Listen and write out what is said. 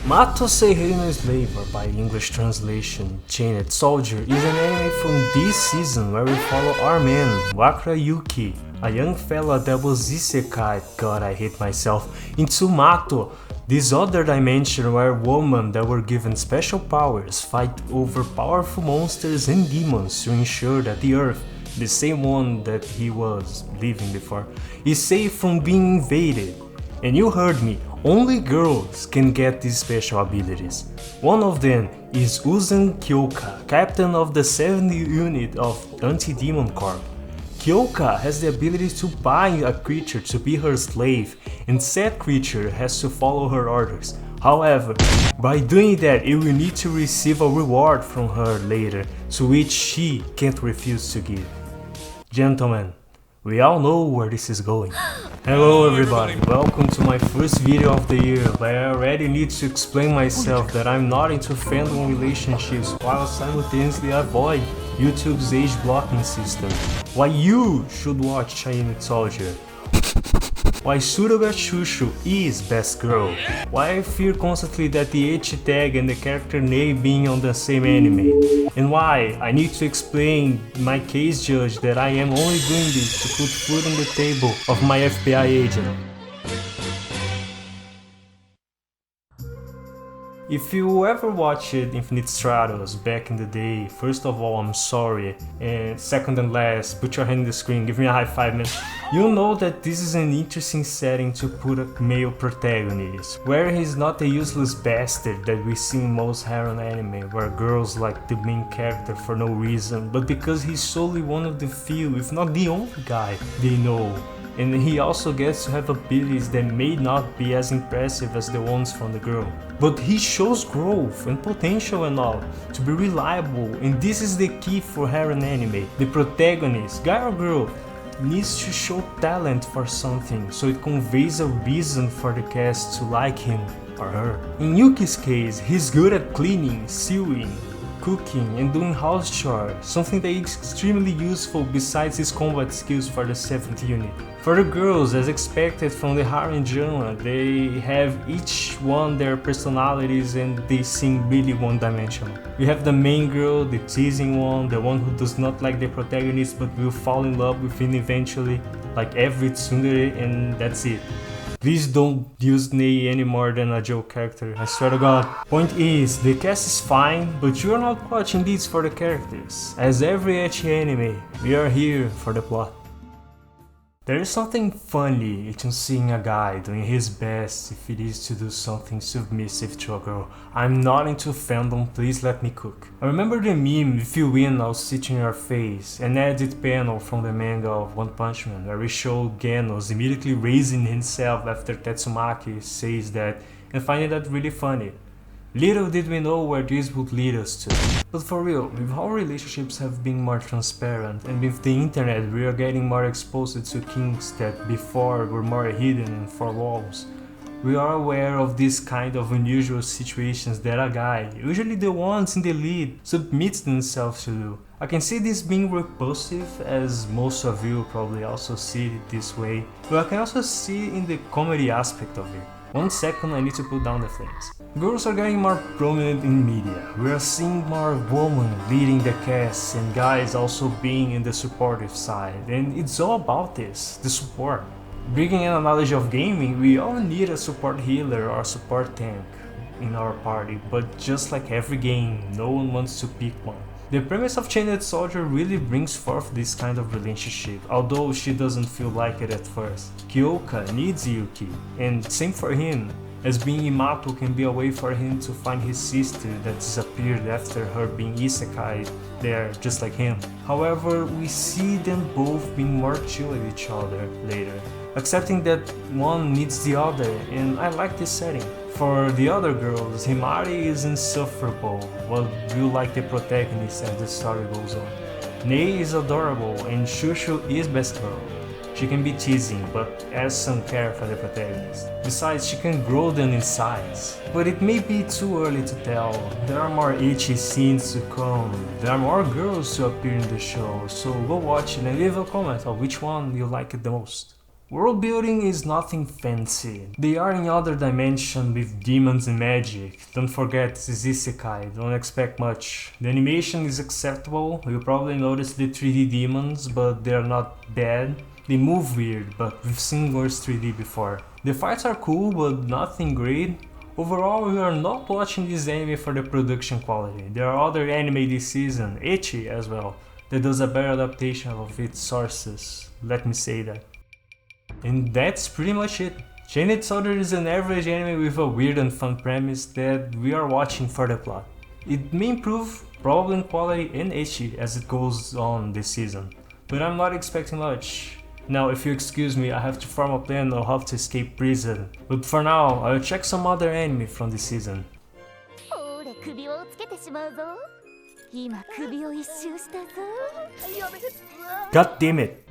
Mato Seirei no Slave, or by English translation, Chained Soldier, is an anime from this season where we follow our man, Wakra Yuki, a young fella that was isekai, god I hate myself, into Mato, this other dimension where women that were given special powers fight over powerful monsters and demons to ensure that the earth, the same one that he was living before, is safe from being invaded. And you heard me, only girls can get these special abilities. One of them is Uzan Kyoka, captain of the 7th unit of Anti-Demon Corps. Kyoka has the ability to buy a creature to be her slave, and said creature has to follow her orders. However, by doing that, it will need to receive a reward from her later, to which she can't refuse to give. Gentlemen, we all know where this is going. Hello everybody, welcome to my first video of the year, but I already need to explain myself that I'm not into fandom relationships while simultaneously avoid YouTube's age blocking system. Why you should watch Chained Soldier. Why Suruga Shushu is best girl. Why I fear constantly that the H tag and the character name being on the same anime. And why I need to explain my case judge that I am only doing this to put food on the table of my FBI agent. If you ever watched Infinite Stratos back in the day, first of all, I'm sorry, and second and last, put your hand in the screen, give me a high five, man. You'll know that this is an interesting setting to put a male protagonist, where he's not a useless bastard that we see in most harem anime, where girls like the main character for no reason, but because he's solely one of the few, if not the only guy they know. And he also gets to have abilities that may not be as impressive as the ones from the girl. But he shows growth and potential and all, to be reliable, and this is the key for harem anime. The protagonist, guy or girl, needs to show talent for something, so it conveys a reason for the cast to like him or her. In Yuki's case, he's good at cleaning, sewing, cooking and doing house chores, something that is extremely useful besides his combat skills for the 7th unit. For the girls, as expected from the harem genre, they have each one their personalities and they seem really one-dimensional. We have the main girl, the teasing one, the one who does not like the protagonist but will fall in love with him eventually, like every tsundere, and that's it. Please don't use Nei any more than a joke character, I swear to god. Point is, the cast is fine, but you are not watching this for the characters. As every ecchi anime, we are here for the plot. There is something funny in seeing a guy doing his best if it is to do something submissive to a girl. I'm not into fandom, please let me cook. I remember the meme, if you win I'll sit in your face, an edit panel from the manga of One Punch Man where we show Genos immediately raising himself after Tatsumaki says that, and finding that really funny. Little did we know where this would lead us to. But for real, with how relationships have been more transparent and with the internet we are getting more exposed to kinks that before were more hidden in four walls, we are aware of this kind of unusual situations that a guy, usually the ones in the lead, submits themselves to do. I can see this being repulsive, as most of you probably also see it this way, but I can also see in the comedy aspect of it. 1 second, I need to put down the flames. Girls are getting more prominent in media. We are seeing more women leading the cast and guys also being in the supportive side, and it's all about this, the support. Bringing in a knowledge of gaming, we all need a support healer or support tank in our party, but just like every game, no one wants to pick one. The premise of Chained Soldier really brings forth this kind of relationship, although she doesn't feel like it at first. Kyoka needs Yuki, and same for him, as being Imato can be a way for him to find his sister that disappeared after her being isekai there, just like him. However, we see them both being more chill with each other later, accepting that one needs the other, and I like this setting. For the other girls, Himari is insufferable, but will like the protagonist as the story goes on. Nei is adorable, and Shushu is best girl. She can be teasing, but has some care for the protagonist. Besides, she can grow them in size. But it may be too early to tell. There are more ecchi scenes to come. There are more girls to appear in the show, so go watch it and leave a comment on which one you like it the most. World building is nothing fancy. They are in other dimension with demons and magic. Don't forget this is isekai, don't expect much. The animation is acceptable, you probably noticed the 3D demons, but they are not bad. They move weird, but we've seen worse 3D before. The fights are cool, but nothing great. Overall, we are not watching this anime for the production quality. There are other anime this season, ecchi as well, that does a better adaptation of its sources. Let me say that. And that's pretty much it. Chained Soldier is an average anime with a weird and fun premise that we are watching for the plot. It may improve, probably in quality and ecchi as it goes on this season, but I'm not expecting much. Now, if you excuse me, I have to form a plan on how to escape prison, but for now, I'll check some other anime from this season. God damn it!